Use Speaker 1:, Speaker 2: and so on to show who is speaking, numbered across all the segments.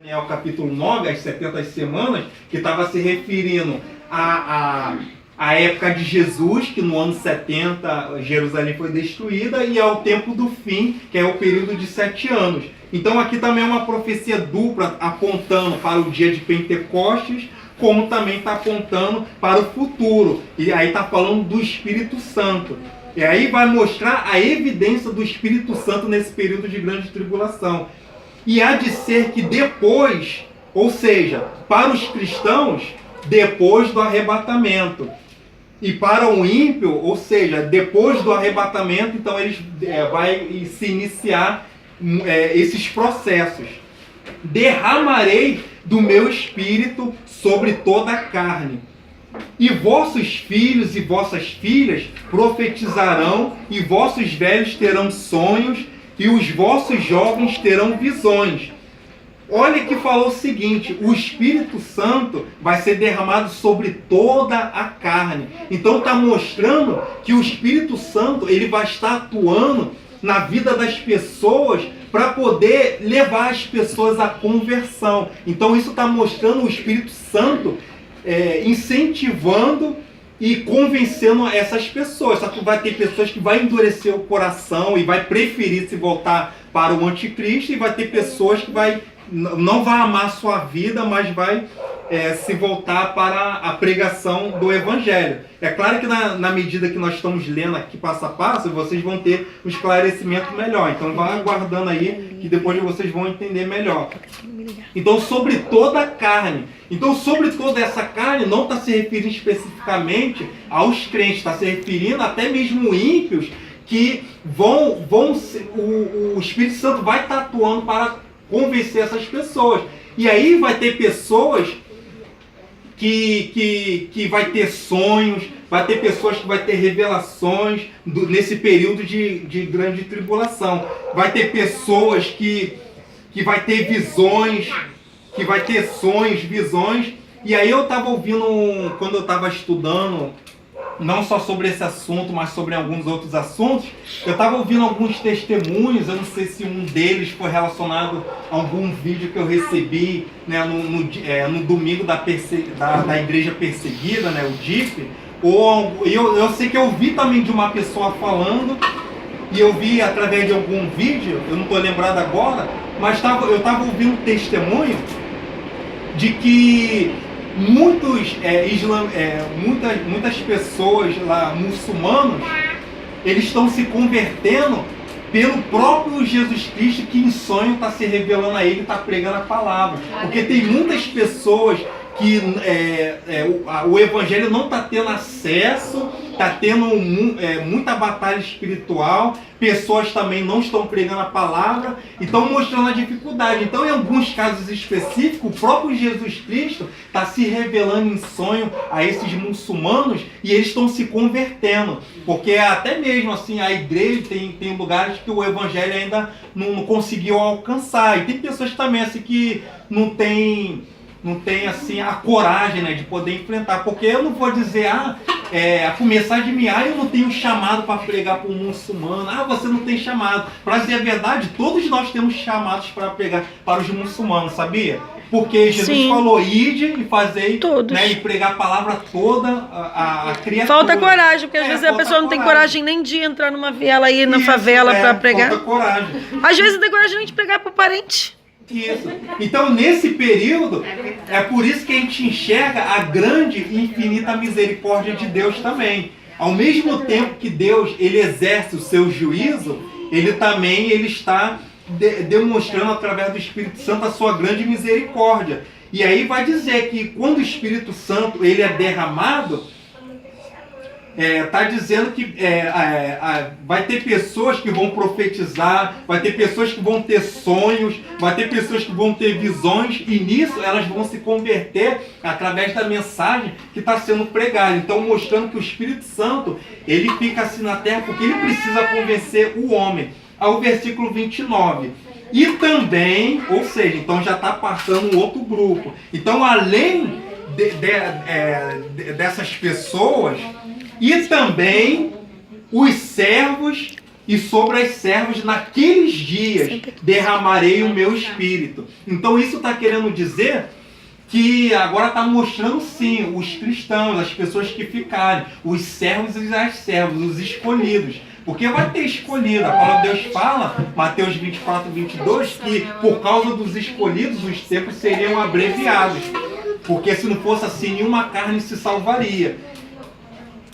Speaker 1: É o capítulo 9, as 70 semanas, que estava se referindo à época de Jesus, que no ano 70 Jerusalém foi destruída, e ao tempo do fim, que é o período de 7 anos. Então aqui também é uma profecia dupla, apontando para o dia de Pentecostes, como também está apontando para o futuro. E aí está falando do Espírito Santo. E aí vai mostrar a evidência do Espírito Santo nesse período de grande tribulação. E há de ser que depois, ou seja, para os cristãos, depois do arrebatamento. E para o ímpio, ou seja, depois do arrebatamento, então eles vai se iniciar esses processos. Derramarei do meu espírito sobre toda a carne. E vossos filhos e vossas filhas profetizarão, e vossos velhos terão sonhos, e os vossos jovens terão visões. Olha que falou o seguinte: o Espírito Santo vai ser derramado sobre toda a carne. Então está mostrando que o Espírito Santo ele vai estar atuando na vida das pessoas para poder levar as pessoas à conversão. Então isso está mostrando o Espírito Santo incentivando e convencendo essas pessoas. Só que vai ter pessoas que vão endurecer o coração e vai preferir se voltar para o anticristo, e vai ter pessoas que não vai amar a sua vida, mas vai se voltar para a pregação do Evangelho. É claro que na medida que nós estamos lendo aqui passo a passo, vocês vão ter um esclarecimento melhor. Então vá aguardando aí, que depois vocês vão entender melhor. Então, sobre toda a carne. Então, sobre toda essa carne, não está se referindo especificamente aos crentes, está se referindo até mesmo ímpios, que o Espírito Santo vai estar atuando para convencer essas pessoas. E aí vai ter pessoas que vai ter sonhos, vai ter pessoas que vai ter revelações nesse período de grande tribulação. Vai ter pessoas que vai ter visões, que vai ter sonhos, visões. E aí eu estava ouvindo, quando eu estava estudando, não só sobre esse assunto, mas sobre alguns outros assuntos, eu estava ouvindo alguns testemunhos. Eu não sei se um deles foi relacionado a algum vídeo que eu recebi, né, no domingo da igreja perseguida, né, o DIP, ou eu sei que eu ouvi também de uma pessoa falando, e eu vi através de algum vídeo, eu não estou lembrado agora, mas eu estava ouvindo testemunho de que muitas pessoas lá, muçulmanos, eles estão se convertendo pelo próprio Jesus Cristo, que em sonho está se revelando a ele, está pregando a palavra. Porque tem muitas pessoas que o Evangelho não está tendo acesso, está tendo muita batalha espiritual, pessoas também não estão pregando a palavra, e estão mostrando a dificuldade. Então, em alguns casos específicos, o próprio Jesus Cristo está se revelando em sonho a esses muçulmanos, e eles estão se convertendo, porque até mesmo assim a igreja tem lugares que o Evangelho ainda não conseguiu alcançar, e tem pessoas também assim que não tem assim a coragem, né, de poder enfrentar, porque eu não vou dizer a começar de mim, eu não tenho chamado para pregar para um muçulmano, você não tem chamado. Para dizer a verdade, todos nós temos chamados para pregar para os muçulmanos, sabia? Porque Jesus falou: ide e fazei, né, e pregar a palavra toda a criatura.
Speaker 2: Falta coragem, porque às vezes a pessoa não tem coragem nem de entrar numa viela aí, na favela para pregar.
Speaker 1: Falta coragem.
Speaker 2: Às vezes não tem coragem nem de pregar para o parente.
Speaker 1: Isso. Então, nesse período, é por isso que a gente enxerga a grande e infinita misericórdia de Deus também. Ao mesmo tempo que Deus ele exerce o seu juízo, ele está demonstrando através do Espírito Santo a sua grande misericórdia. E aí vai dizer que quando o Espírito Santo ele é derramado, está dizendo que vai ter pessoas que vão profetizar, vai ter pessoas que vão ter sonhos, vai ter pessoas que vão ter visões, e nisso elas vão se converter através da mensagem que está sendo pregada. Então, mostrando que o Espírito Santo ele fica assim na terra porque ele precisa convencer o homem. Ao versículo 29. E também, ou seja, então já está passando um outro grupo. Então, além dessas pessoas, e também os servos e sobre as servas naqueles dias derramarei o meu espírito. Então isso está querendo dizer que agora está mostrando sim os cristãos, as pessoas que ficarem, os servos e as servas, os escolhidos. Porque vai ter escolhido. A palavra de Deus fala, Mateus 24, 22, que por causa dos escolhidos os tempos seriam abreviados. Porque se não fosse assim, nenhuma carne se salvaria.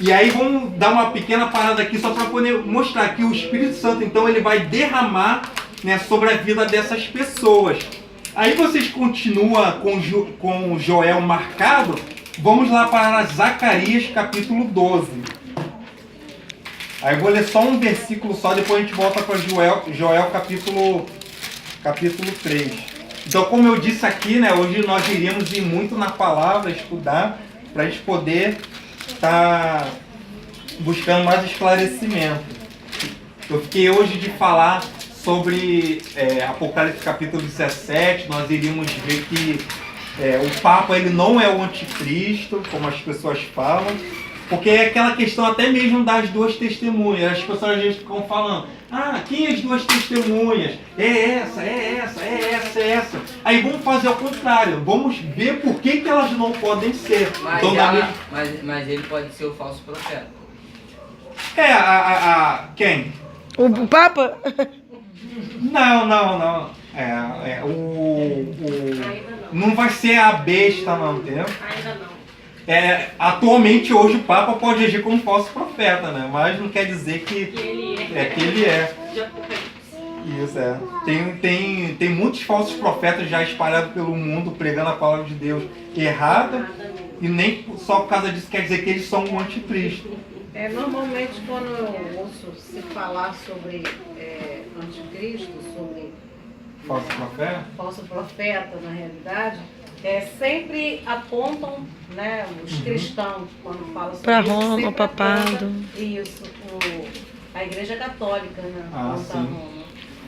Speaker 1: E aí vamos dar uma pequena parada aqui só para poder mostrar que o Espírito Santo, então, ele vai derramar, né, sobre a vida dessas pessoas. Aí vocês continuam com Joel marcado. Vamos lá para Zacarias capítulo 12. Aí eu vou ler só um versículo só, depois a gente volta para Joel capítulo 3. Então, como eu disse aqui, né, hoje nós iríamos ir muito na palavra, estudar, para a gente poder estar buscando mais esclarecimento. Eu fiquei hoje de falar sobre Apocalipse capítulo 17, nós iríamos ver que o Papa ele não é o anticristo, como as pessoas falam, porque é aquela questão até mesmo das duas testemunhas. As pessoas às vezes ficam falando, quem é as duas testemunhas? É essa, é essa, é essa, é essa. Aí vamos fazer ao contrário, vamos ver por que elas não podem ser.
Speaker 3: Mas,
Speaker 1: então,
Speaker 3: mas ele pode ser o falso profeta.
Speaker 1: Quem?
Speaker 2: O Papa?
Speaker 1: Não. Não vai ser a besta, não, entendeu?
Speaker 4: Ainda não.
Speaker 1: Atualmente, hoje, o Papa pode agir como falso profeta, né? Mas não quer dizer que ele é.
Speaker 4: De Apocalipse.
Speaker 1: Isso, Tem muitos falsos profetas já espalhados pelo mundo, pregando a palavra de Deus errada. E nem só por causa disso quer dizer que eles são um anticristo.
Speaker 5: Normalmente, quando eu ouço se falar sobre anticristo, sobre falso profeta, na realidade, sempre apontam, né, os cristãos, quando falam sobre
Speaker 2: para
Speaker 5: isso,
Speaker 2: Roma,
Speaker 5: sempre
Speaker 2: o papado.
Speaker 5: apontam Isso, a Igreja Católica, né, aponta
Speaker 1: sim.
Speaker 5: a Roma.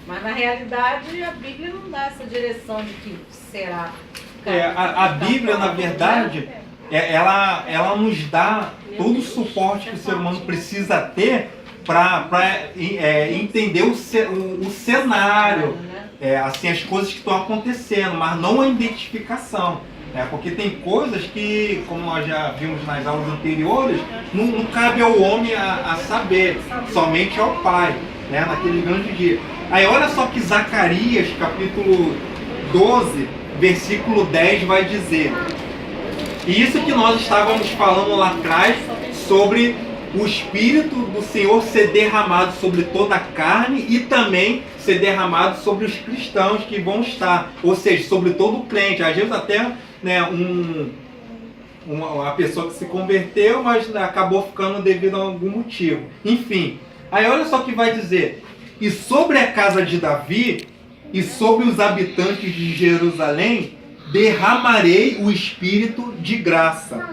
Speaker 5: Mas, na realidade, a Bíblia não dá essa direção de que será.
Speaker 1: A Bíblia, na verdade, ela nos dá todo o suporte que o ser humano precisa ter para entender o cenário, assim, as coisas que estão acontecendo, mas não a identificação. Porque tem coisas que, como nós já vimos nas aulas anteriores, não cabe ao homem a saber, somente ao Pai, né, naquele grande dia. Aí olha só que Zacarias, capítulo 12, versículo 10 vai dizer. E isso que nós estávamos falando lá atrás sobre o Espírito do Senhor ser derramado sobre toda a carne e também ser derramado sobre os cristãos que vão estar, ou seja, sobre todo o crente. Às vezes até, né, uma pessoa que se converteu, mas acabou ficando devido a algum motivo. Enfim, aí olha só o que vai dizer. E sobre a casa de Davi e sobre os habitantes de Jerusalém derramarei o espírito de graça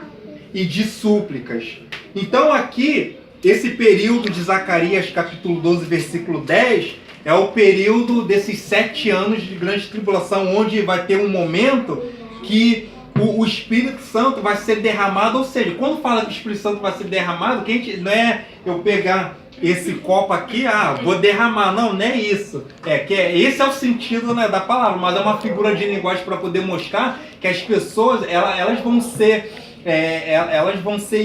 Speaker 1: e de súplicas. Então aqui, esse período de Zacarias capítulo 12, versículo 10, é o período desses 7 anos de grande tribulação, onde vai ter um momento que o Espírito Santo vai ser derramado. Ou seja, quando fala que o Espírito Santo vai ser derramado, que a gente, não é eu pegar esse copo aqui, vou derramar. Não é isso. Esse é o sentido, né, da palavra, mas é uma figura de linguagem para poder mostrar que as pessoas elas vão ser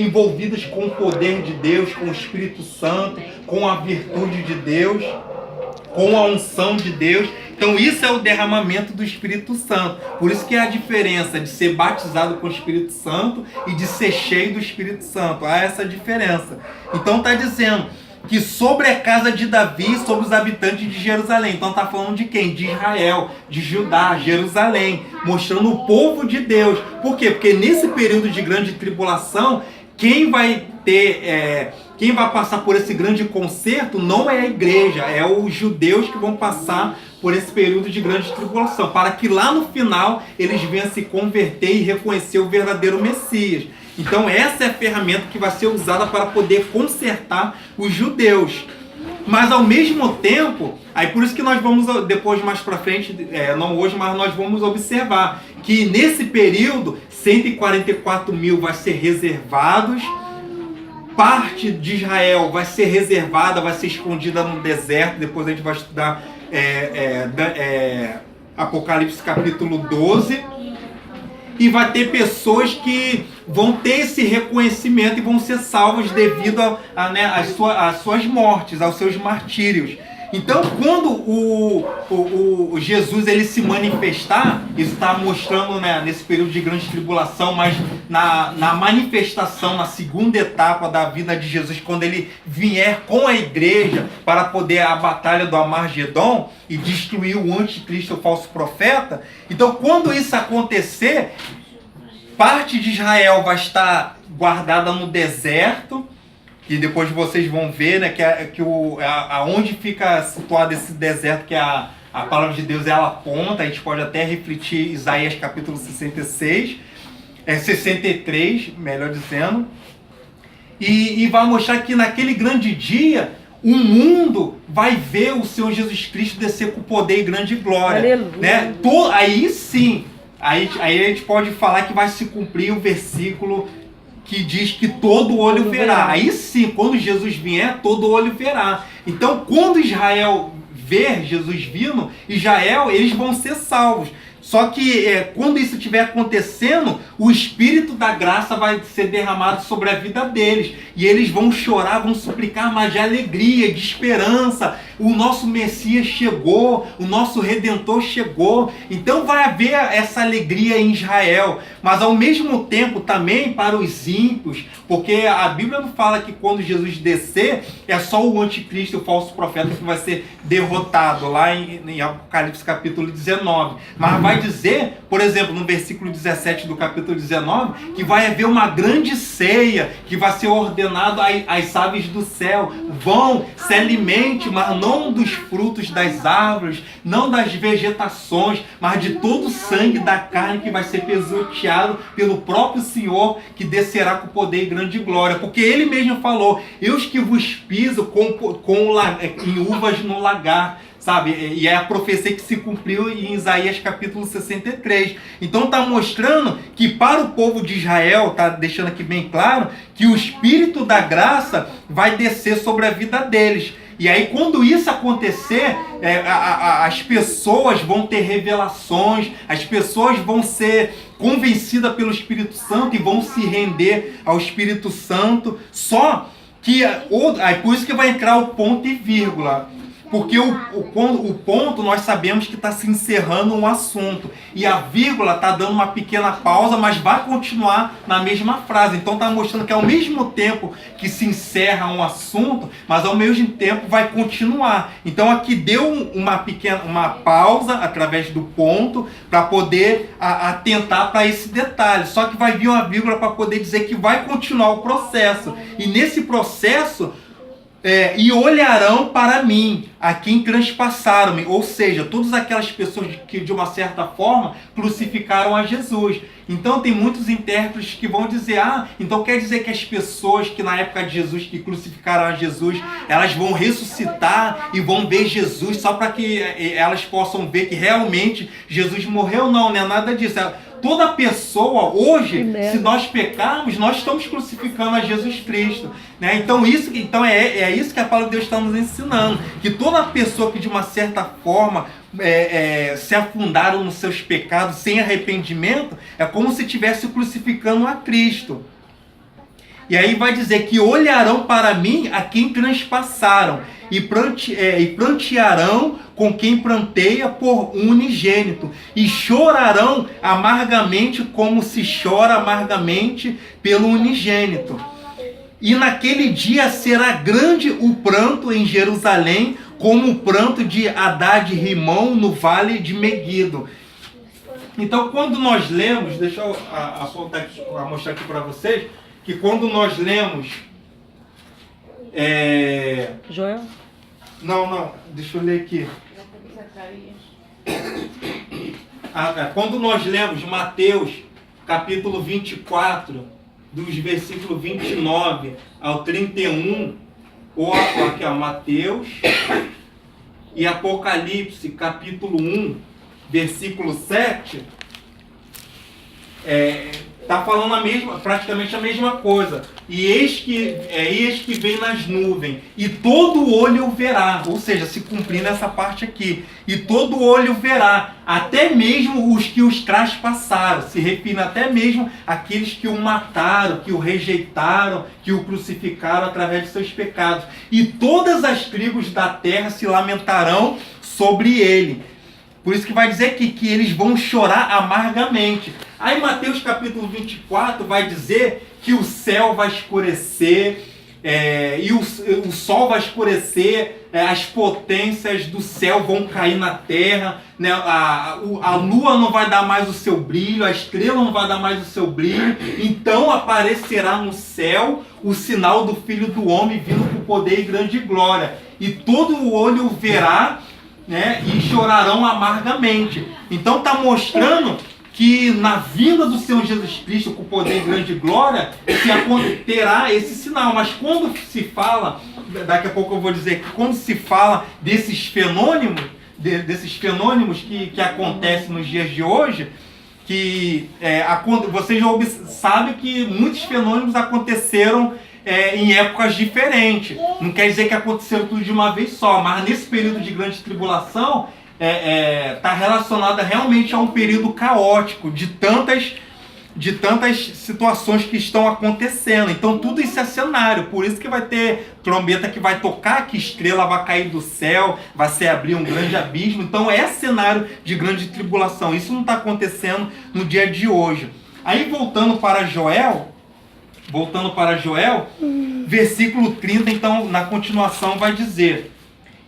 Speaker 1: envolvidas com o poder de Deus, com o Espírito Santo, com a virtude de Deus, com a unção de Deus. Então isso é o derramamento do Espírito Santo. Por isso que é a diferença de ser batizado com o Espírito Santo e de ser cheio do Espírito Santo. Há essa diferença. Então está dizendo que sobre a casa de Davi, sobre os habitantes de Jerusalém. Então está falando de quem? De Israel, de Judá, Jerusalém, mostrando o povo de Deus. Por quê? Porque nesse período de grande tribulação, quem vai passar por esse grande concerto não é a igreja, é os judeus que vão passar por esse período de grande tribulação, para que lá no final eles venham se converter e reconhecer o verdadeiro Messias. Então essa é a ferramenta que vai ser usada para poder consertar os judeus. Mas ao mesmo tempo, aí por isso que nós vamos depois mais para frente, não hoje, mas nós vamos observar que nesse período 144 mil vai ser reservados parte de Israel vai ser reservada, vai ser escondida no deserto. Depois a gente vai estudar Apocalipse capítulo 12. E vai ter pessoas que vão ter esse reconhecimento e vão ser salvas devido às suas mortes, aos seus martírios. Então, quando o Jesus ele se manifestar, isso está mostrando, né, nesse período de grande tribulação, mas na manifestação, na segunda etapa da vida de Jesus, quando ele vier com a igreja para poder a batalha do Armagedon e destruir o anticristo, o falso profeta. Então, quando isso acontecer, parte de Israel vai estar guardada no deserto. E depois vocês vão ver, né, aonde fica situado esse deserto, que a palavra de Deus ela aponta. A gente pode até refletir Isaías capítulo 63, melhor dizendo. E vai mostrar que naquele grande dia, o mundo vai ver o Senhor Jesus Cristo descer com poder e grande glória.
Speaker 2: Aleluia.
Speaker 1: Né? Aí sim, aí a gente pode falar que vai se cumprir o versículo que diz que todo olho verá. Aí sim, quando Jesus vier, todo olho verá. Então, quando Israel ver Jesus vindo, Israel, eles vão ser salvos. Só que quando isso estiver acontecendo, o Espírito da graça vai ser derramado sobre a vida deles. E eles vão chorar, vão suplicar, mas de alegria, de esperança. O nosso Messias chegou, o nosso Redentor chegou. Então vai haver essa alegria em Israel. Mas ao mesmo tempo também para os ímpios, porque a Bíblia não fala que quando Jesus descer, é só o anticristo, o falso profeta, que vai ser derrotado, lá em Apocalipse capítulo 19. Mas vai dizer, por exemplo, no versículo 17 do capítulo 19, que vai haver uma grande ceia, que vai ser ordenado às aves do céu. Vão, se alimente, mas não dos frutos das árvores, não das vegetações, mas de todo o sangue da carne que vai ser pisoteado pelo próprio Senhor, que descerá com poder e grande glória. Porque ele mesmo falou, eu que vos piso em uvas no lagar. Sabe? E é a profecia que se cumpriu em Isaías capítulo 63. Então está mostrando que para o povo de Israel, está deixando aqui bem claro, que o Espírito da graça vai descer sobre a vida deles. E aí quando isso acontecer, as pessoas vão ter revelações, as pessoas vão ser convencidas pelo Espírito Santo e vão se render ao Espírito Santo. Só que, por isso que vai entrar o ponto e vírgula. Porque o ponto nós sabemos que está se encerrando um assunto. E a vírgula está dando uma pequena pausa, mas vai continuar na mesma frase. Então está mostrando que ao mesmo tempo que se encerra um assunto, mas ao mesmo tempo vai continuar. Então aqui deu uma pausa através do ponto para poder atentar para esse detalhe. Só que vai vir uma vírgula para poder dizer que vai continuar o processo. E nesse processo... e olharão para mim, a quem transpassaram-me. Ou seja, todas aquelas pessoas que de uma certa forma crucificaram a Jesus. Então tem muitos intérpretes que vão dizer, então quer dizer que as pessoas que na época de Jesus, que crucificaram a Jesus, elas vão ressuscitar e vão ver Jesus só para que elas possam ver que realmente Jesus morreu? Não, não é nada disso. Toda pessoa, hoje, se nós pecarmos, nós estamos crucificando a Jesus Cristo. Né? Então é isso que a palavra de Deus está nos ensinando. Que toda pessoa que de uma certa forma se afundaram nos seus pecados sem arrependimento, é como se estivesse crucificando a Cristo. E aí vai dizer que olharão para mim a quem transpassaram e prantearão com quem pranteia por um unigênito, e chorarão amargamente como se chora amargamente pelo unigênito. E naquele dia será grande o pranto em Jerusalém, como o pranto de Hadad e Rimão no vale de Meguido. Então quando nós lemos, deixa eu mostrar aqui para vocês, que quando nós lemos...
Speaker 2: Joel?
Speaker 1: Não, deixa eu ler aqui. Quando nós lemos Mateus capítulo 24, dos versículos 29 ao 31, ou aqui, Mateus e Apocalipse capítulo 1, versículo 7, está falando praticamente a mesma coisa. E eis que vem nas nuvens, e todo olho o verá, ou seja, se cumprindo essa parte aqui, e todo olho verá, até mesmo os que os traspassaram, se referindo até mesmo aqueles que o mataram, que o rejeitaram, que o crucificaram através de seus pecados. E todas as tribos da terra se lamentarão sobre ele. Por isso que vai dizer que eles vão chorar amargamente. Aí Mateus capítulo 24 vai dizer que o céu vai escurecer, e o sol vai escurecer, as potências do céu vão cair na terra, né? A lua não vai dar mais o seu brilho, a estrela não vai dar mais o seu brilho. Então aparecerá no céu o sinal do Filho do Homem vindo com poder e grande glória. E todo o olho o verá, né, e chorarão amargamente. Então está mostrando que na vinda do Senhor Jesus Cristo com poder e grande glória terá esse sinal. Mas quando se fala, daqui a pouco eu vou dizer que quando se fala desses fenômenos que acontecem nos dias de hoje, vocês já sabem que muitos fenômenos aconteceram em épocas diferentes. Não quer dizer que aconteceu tudo de uma vez só, mas nesse período de grande tribulação está relacionada realmente a um período caótico de tantas situações que estão acontecendo. Então tudo isso é cenário, por isso que vai ter trombeta que vai tocar, que estrela vai cair do céu, vai se abrir um grande abismo. Então é cenário de grande tribulação. Isso não está acontecendo no dia de hoje. Aí voltando para Joel, versículo 30, então na continuação vai dizer: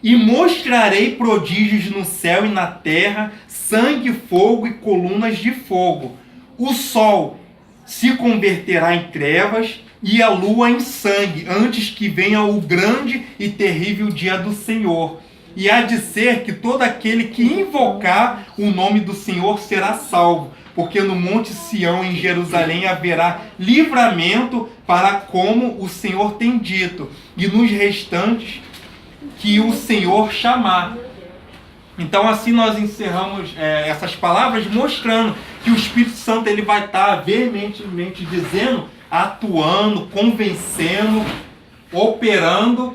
Speaker 1: e mostrarei prodígios no céu e na terra, sangue, fogo e colunas de fogo. O sol se converterá em trevas e a lua em sangue, antes que venha o grande e terrível dia do Senhor. E há de ser que todo aquele que invocar o nome do Senhor será salvo, porque no monte Sião, em Jerusalém, haverá livramento, para como o Senhor tem dito, e nos restantes que o Senhor chamar. Então assim nós encerramos essas palavras mostrando que o Espírito Santo ele vai estar veementemente dizendo, atuando, convencendo, operando,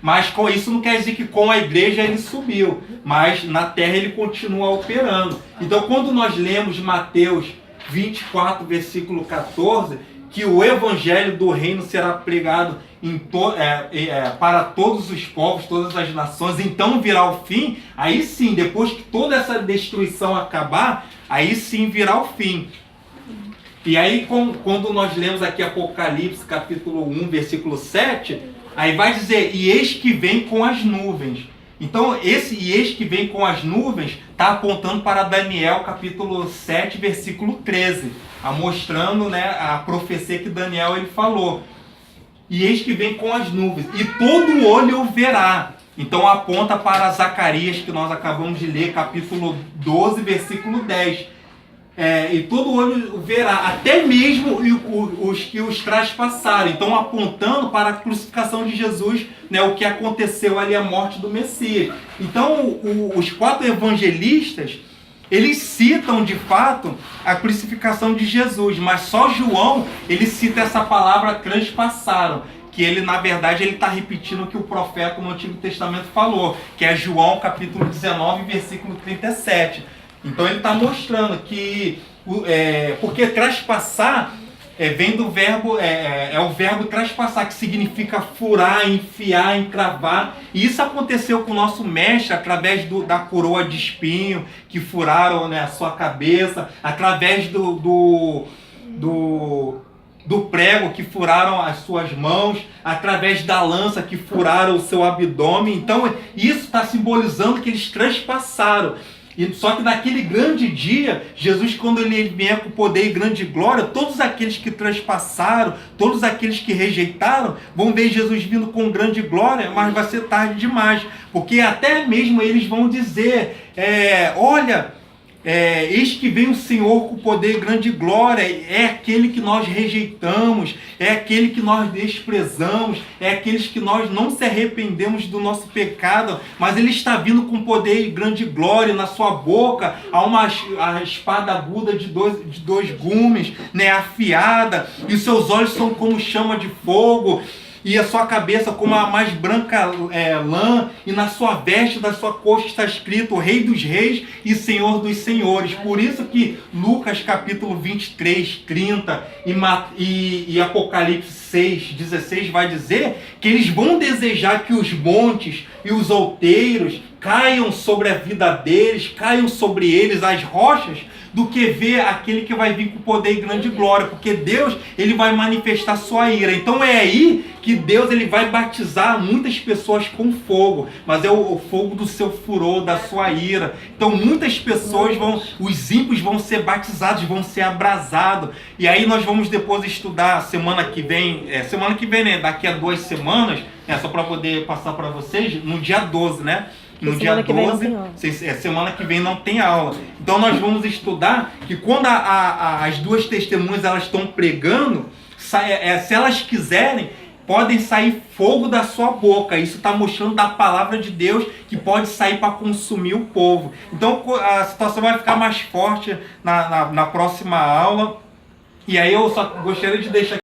Speaker 1: mas com isso não quer dizer que com a igreja ele subiu, mas na terra ele continua operando. Então quando nós lemos Mateus 24, versículo 14, que o evangelho do reino será pregado para todos os povos, todas as nações, então virá o fim. Aí sim, depois que toda essa destruição acabar, aí sim virá o fim. E aí quando nós lemos aqui Apocalipse capítulo 1, versículo 7, aí vai dizer, e eis que vem com as nuvens. Então esse e eis que vem com as nuvens está apontando para Daniel capítulo 7, versículo 13, mostrando, né, a profecia que Daniel ele falou. E eis que vem com as nuvens, e todo olho o verá. Então aponta para Zacarias, que nós acabamos de ler, capítulo 12, versículo 10. E todo olho o verá, até mesmo os que os traspassaram. Então apontando para a crucificação de Jesus, né, o que aconteceu ali, a morte do Messias. Então os 4 evangelistas, eles citam de fato a crucificação de Jesus, mas só João ele cita essa palavra transpassaram, que ele na verdade ele está repetindo o que o profeta no Antigo Testamento falou, que é João capítulo 19, versículo 37. Então ele está mostrando que porque traspassar vem do verbo, o verbo traspassar, que significa furar, enfiar, encravar. E isso aconteceu com o nosso mestre através da coroa de espinho, que furaram, né, a sua cabeça, através do prego que furaram as suas mãos, através da lança que furaram o seu abdômen. Então isso está simbolizando que eles transpassaram. Só que naquele grande dia, Jesus, quando ele vier com poder e grande glória, todos aqueles que transpassaram, todos aqueles que rejeitaram, vão ver Jesus vindo com grande glória, mas vai ser tarde demais. Porque até mesmo eles vão dizer, olha, eis que vem o Senhor com poder e grande glória, é aquele que nós rejeitamos, é aquele que nós desprezamos, é aqueles que nós não se arrependemos do nosso pecado, mas ele está vindo com poder e grande glória. Na sua boca há a espada aguda de dois gumes, né, afiada, e seus olhos são como chama de fogo, e a sua cabeça como a mais branca lã, e na sua veste da sua coxa está escrito Rei dos Reis e Senhor dos Senhores. Por isso que Lucas capítulo 23, 30 e Apocalipse 6, 16 vai dizer que eles vão desejar que os montes e os outeiros caiam sobre a vida deles, caiam sobre eles as rochas, do que ver aquele que vai vir com poder e grande glória, porque Deus, ele vai manifestar sua ira. Então é aí que Deus, ele vai batizar muitas pessoas com fogo, mas é o fogo do seu furor, da sua ira. Então muitas pessoas os ímpios vão ser batizados, vão ser abrasados. E aí nós vamos depois estudar semana que vem, né, daqui a 2 semanas, só para poder passar para vocês, no dia 12, né? No dia 12, semana que vem não tem aula. Então nós vamos estudar que quando as duas testemunhas elas estão pregando, se elas quiserem, podem sair fogo da sua boca. Isso está mostrando da palavra de Deus que pode sair para consumir o povo. Então a situação vai ficar mais forte na próxima aula. E aí eu só gostaria de deixar